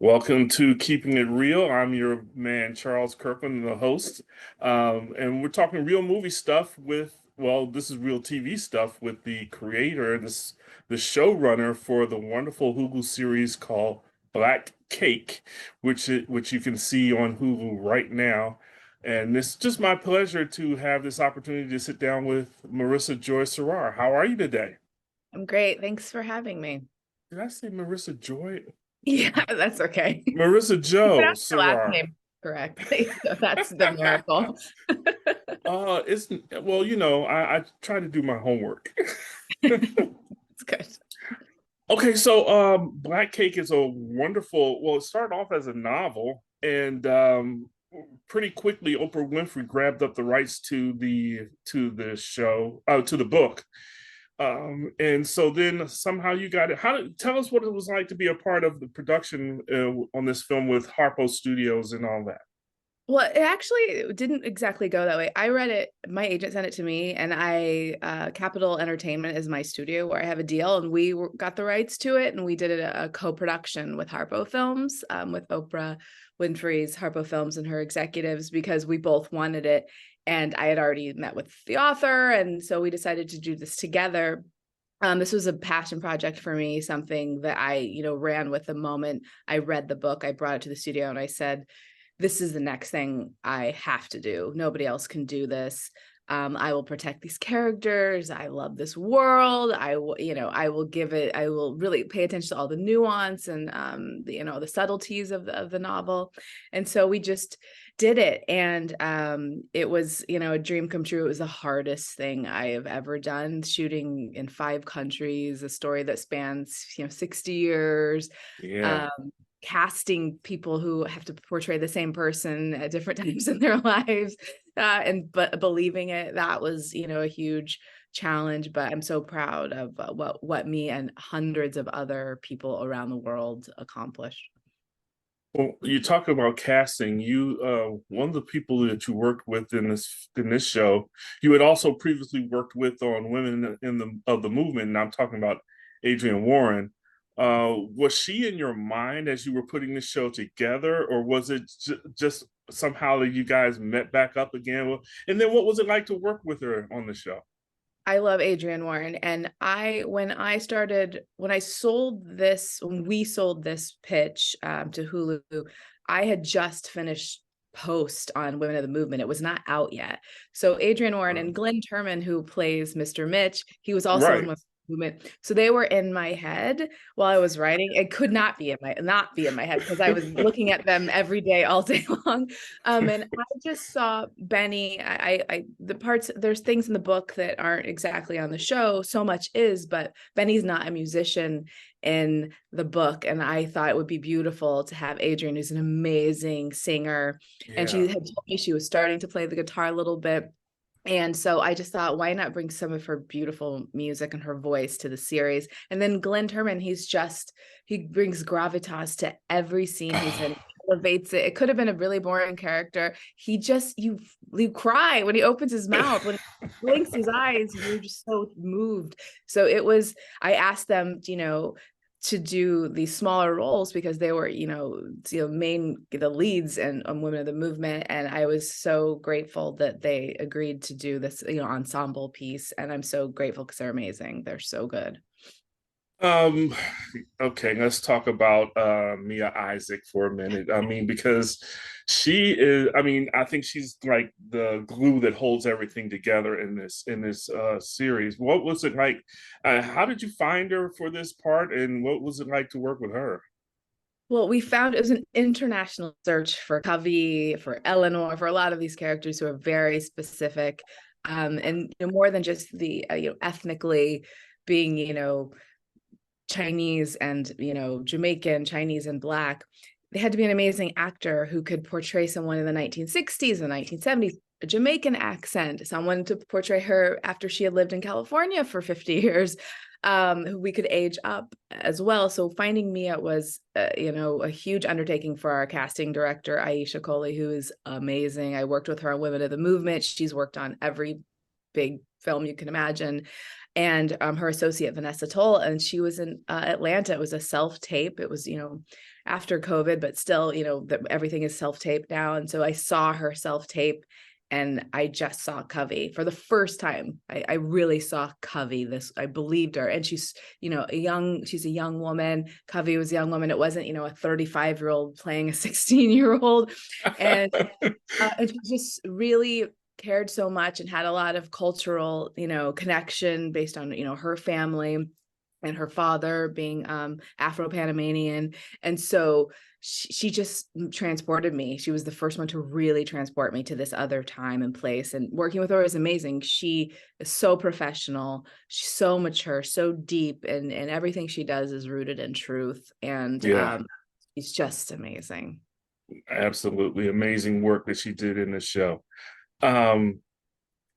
Welcome to Keeping It Real. I'm your man, Charles Kirkland, the host. And we're talking real movie stuff this is real TV stuff with the creator, the showrunner for the wonderful Hulu series called Black Cake, which you can see on Hulu right now. And it's just my pleasure to have this opportunity to sit down with Marissa Jo Cerar. How are you today? I'm great. Thanks for having me. Did I say Marissa Joy? Yeah, that's okay. Marissa You Jo pronounced your last Cerar. name correctly, so that's the miracle. It's well, I try to do my homework. It's good. Okay, so Black Cake is a wonderful, well, it started off as a novel and pretty quickly Oprah Winfrey grabbed up the rights to the show, to the book. And so then somehow you got it. Tell us what it was like to be a part of the production on this film with Harpo Studios and all that. Well, it actually didn't exactly go that way. I read it, my agent sent it to me, and Capital Entertainment is my studio where I have a deal, and got the rights to it, and we did a co-production with Harpo Films, with Oprah Winfrey's Harpo Films and her executives, because we both wanted it, and I had already met with the author, and so we decided to do this together. This was a passion project for me, something that I, ran with the moment I read the book. I brought it to the studio and I said, this is the next thing I have to do. Nobody else can do this. I will protect these characters. I love this world. I will really pay attention to all the nuance and the subtleties of the novel. And so we just did it. And it was, a dream come true. It was the hardest thing I have ever done, shooting in 5 countries, a story that spans, 60 years. Yeah. Um, Casting people who have to portray the same person at different times in their lives, but believing it, that was a huge challenge. But I'm so proud of what me and hundreds of other people around the world accomplished. Well, you talk about casting. You, one of the people that you worked with in this show, you had also previously worked with on Women in the Movement, and I'm talking about Adrienne Warren. Was she in your mind as you were putting the show together, or was it just somehow that you guys met back up again? And then, what was it like to work with her on the show? I love Adrienne Warren. And when we sold this pitch to Hulu, I had just finished post on Women of the Movement. It was not out yet. So Adrienne Warren and Glenn Turman, who plays Mr. Mitch, he was also in Right. Women of the Movement. So they were in my head while I was writing. It could not be in my head because I was looking at them every day, all day long. And I just saw Benny. There's things in the book that aren't exactly on the show. So much is, but Benny's not a musician in the book. And I thought it would be beautiful to have Adrienne, who's an amazing singer. And she Yeah. had told me she was starting to play the guitar a little bit. And so I just thought, why not bring some of her beautiful music and her voice to the series? And then Glenn Turman, he brings gravitas to every scene he's in, elevates it. It could have been a really boring character. You cry when he opens his mouth, when he blinks his eyes, you're just so moved. So I asked them, to do these smaller roles because they were, the leads and Women of the Movement. And I was so grateful that they agreed to do this, ensemble piece. And I'm so grateful because they're amazing. They're so good. Um, okay, let's talk about Mia Isaac for a minute. I mean, because I think she's like the glue that holds everything together in this series. What was it like? How did you find her for this part, and what was it like to work with her? Well, we found it was an international search for Covey, for Eleanor, for a lot of these characters who are very specific, and more than just the ethnically being Chinese and Jamaican, Chinese and Black. They had to be an amazing actor who could portray someone in the 1960s and 1970s, a Jamaican accent, someone to portray her after she had lived in California for 50 years, who we could age up as well. So finding Mia was, a huge undertaking for our casting director, Aisha Coley, who is amazing. I worked with her on Women of the Movement. She's worked on every big film you can imagine. And her associate, Vanessa Toll, and she was in Atlanta. It was a self-tape. It was, after COVID, but still, everything is self-tape now. And so I saw her self-tape, and I just saw Covey for the first time. I really saw Covey. I believed her. And she's, she's a young woman. Covey was a young woman. It wasn't, a 35-year-old playing a 16-year-old. And she just really cared so much and had a lot of cultural, connection based on, her family and her father being Afro-Panamanian. And so she just transported me. She was the first one to really transport me to this other time and place. And working with her is amazing. She is so professional. She's so mature, so deep, and everything she does is rooted in truth. And Yeah, she's just amazing. absolutely amazing work that she did in the show. Um,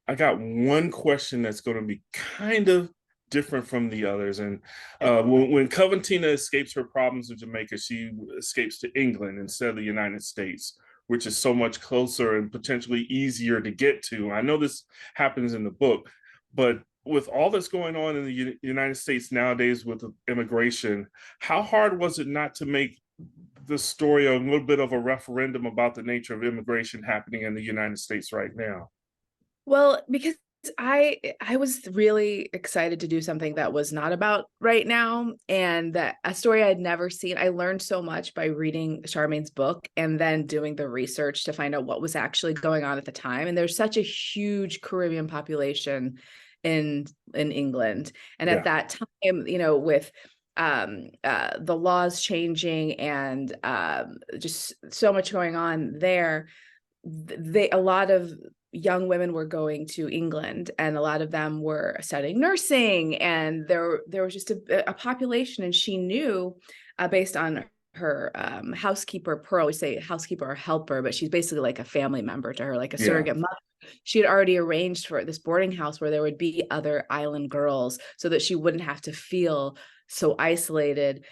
I got one question that's going to be kind of different from the others. And when Coventina escapes her problems in Jamaica, she escapes to England instead of the United States, which is so much closer and potentially easier to get to. I know this happens in the book, but with all that's going on in the United States nowadays with immigration, how hard was it not to make the story a little bit of a referendum about the nature of immigration happening in the United States right now? Well, because I was really excited to do something that was not about right now, and that a story I'd never seen. I learned so much by reading Charmaine's book and then doing the research to find out what was actually going on at the time. And there's such a huge Caribbean population in England. And at Yeah. that time, with the laws changing and just so much going on there, a lot of young women were going to England, and a lot of them were studying nursing, and there was just a population. And she knew, based on her housekeeper, Pearl, we say housekeeper or helper, but she's basically like a family member to her, like a Yeah. surrogate mother. She had already arranged for this boarding house where there would be other island girls so that she wouldn't have to feel so isolated,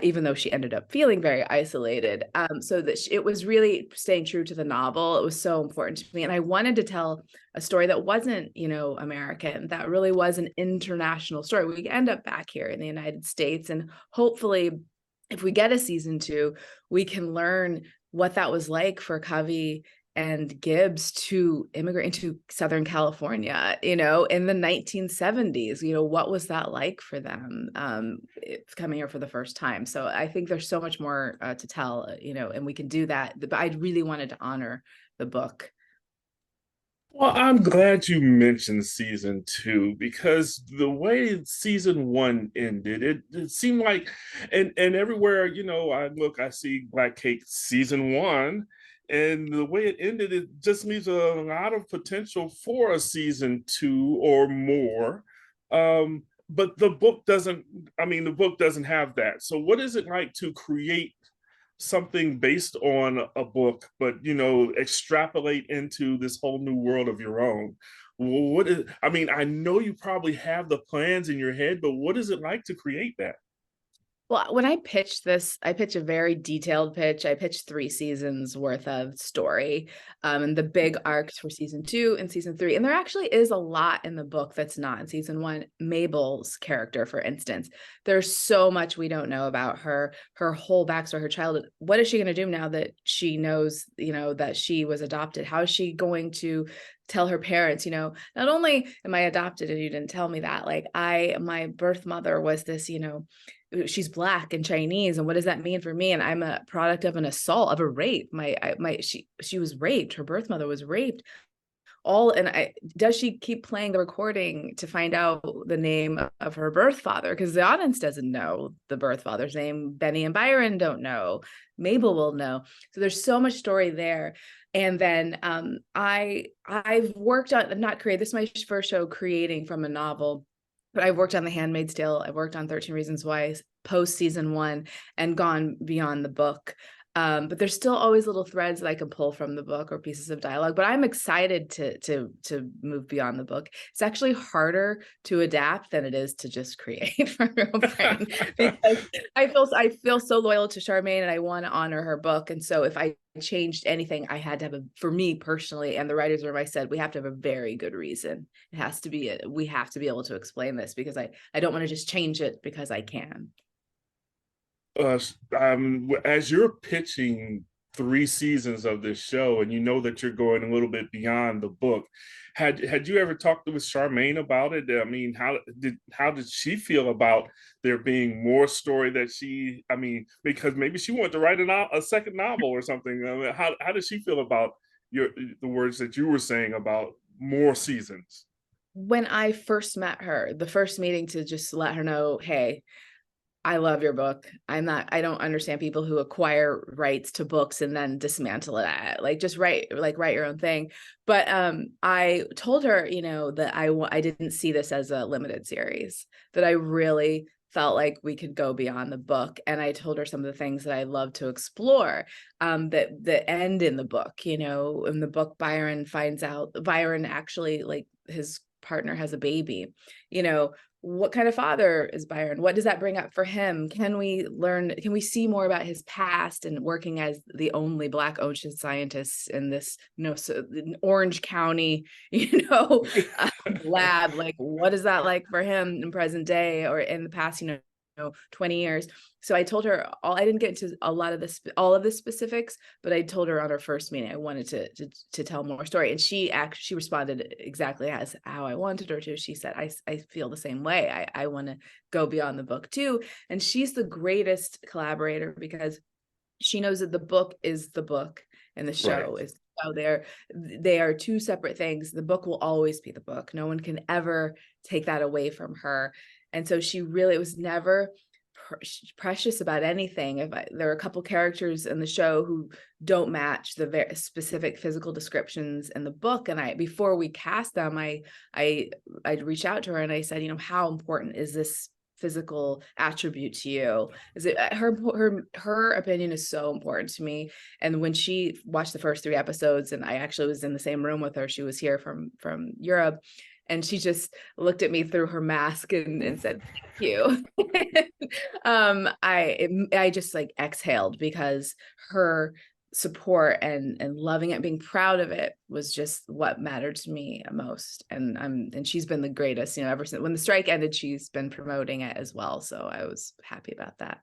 even though she ended up feeling very isolated. So that it was really staying true to the novel. It was so important to me. And I wanted to tell a story that wasn't, American, that really was an international story. We end up back here in the United States. And hopefully, if we get a season 2, we can learn what that was like for Covey and Gibbs to immigrate into Southern California, in the 1970s. What was that like for them, coming here for the first time? So I think there's so much more to tell, and we can do that. But I really wanted to honor the book. Well, I'm glad you mentioned season 2 because the way season 1 ended, it seemed like, and everywhere, I look, I see Black Cake season 1, and the way it ended, it just leaves a lot of potential for a season 2 or more. But the book doesn't, I mean, the book doesn't have that. So what is it like to create something based on a book, but extrapolate into this whole new world of your own? What is, I mean, I know you probably have the plans in your head, but what is it like to create that? Well, when I pitched this, I pitched a very detailed pitch. I pitched 3 seasons worth of story, and the big arcs for season 2 and season 3. And there actually is a lot in the book that's not in season 1. Mabel's character, for instance, there's so much we don't know about her whole backstory, her childhood. What is she going to do now that she knows, that she was adopted? How is she going to tell her parents, not only am I adopted and you didn't tell me that, like my birth mother was this, she's Black and Chinese, and what does that mean for me? And I'm a product of an assault, of a rape. She was raped. Her birth mother was raped. Does she keep playing the recording to find out the name of her birth father? Because the audience doesn't know the birth father's name. Benny and Byron don't know. Mabel will know. So there's so much story there. And then I've worked on, not create, this is my first show creating from a novel, but I've worked on The Handmaid's Tale. I've worked on 13 Reasons Why post season 1 and gone beyond the book. But there's still always little threads that I can pull from the book or pieces of dialogue. But I'm excited to move beyond the book. It's actually harder to adapt than it is to just create from your own brain, because I feel so loyal to Charmaine and I want to honor her book. And so if I changed anything, I had to have for me personally, and the writers room, I said we have to have a very good reason. It has to be we have to be able to explain this, because I don't want to just change it because I can. As you're pitching 3 seasons of this show, and you know that you're going a little bit beyond the book, had you ever talked with Charmaine about it? I mean, how did she feel about there being more story that I mean, because maybe she wanted to write a second novel or something. I mean, how did she feel about the words that you were saying about more seasons? When I first met her, the first meeting, to just let her know, hey, I love your book. I don't understand people who acquire rights to books and then dismantle it. Like, just write your own thing. But I told her, that I didn't see this as a limited series, that I really felt like we could go beyond the book. And I told her some of the things that I love to explore, that end in the book. In the book, Byron actually, like, his partner has a baby. What kind of father is Byron? What does that bring up for him? Can we see more about his past and working as the only Black ocean scientist in this, in Orange County, lab? Like, what is that like for him in present day or in the past, 20 years? So I told her I didn't get into all of the specifics, but I told her on our first meeting, I wanted to tell more story. And she responded exactly as how I wanted her to. She said, I feel the same way. I want to go beyond the book too. And she's the greatest collaborator, because she knows that the book is the book and the show Right. is. So they are two separate things. The book will always be the book. No one can ever take that away from her. And so she really was never precious about anything. There are a couple characters in the show who don't match the very specific physical descriptions in the book, and before we cast them, I reached out to her and I said, how important is this physical attribute to you? Is it her opinion is so important to me. And when she watched the first 3 episodes, and I actually was in the same room with her, she was here from Europe, and she just looked at me through her mask and said, thank you. I just like exhaled, because her support and loving it, being proud of it, was just what mattered to me most. And she's been the greatest, ever since when the strike ended. She's been promoting it as well. So I was happy about that.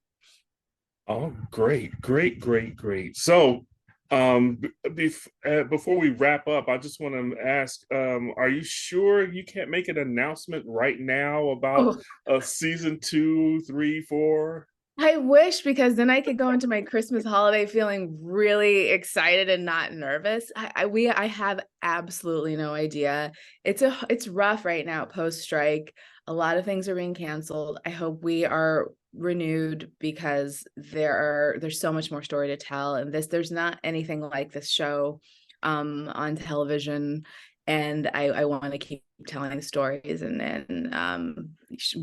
Oh, great, great, great, great. So, before we wrap up, I just want to ask, are you sure you can't make an announcement right now about Oh, season 2, 3, 4? I wish, because then I could go into my Christmas holiday feeling really excited and not nervous. I have absolutely no idea. It's rough right now post strike. A lot of things are being canceled. I hope we are renewed, because there's so much more story to tell, and there's not anything like this show on television. And I want to keep telling stories and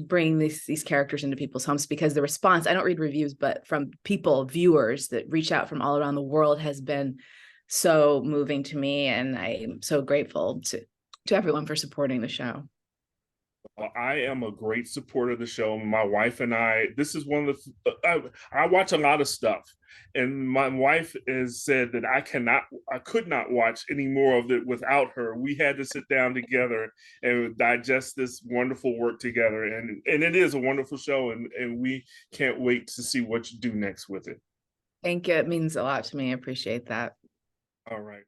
bring these characters into people's homes, because the response, I don't read reviews, but from viewers that reach out from all around the world, has been so moving to me. And I'm so grateful to everyone for supporting the show. I am a great supporter of the show. My wife and this is one of I watch a lot of stuff, and my wife has said that I could not watch any more of it without her. We had to sit down together and digest this wonderful work together, and it is a wonderful show, and we can't wait to see what you do next with it. Thank you. It means a lot to me. I appreciate that. All right.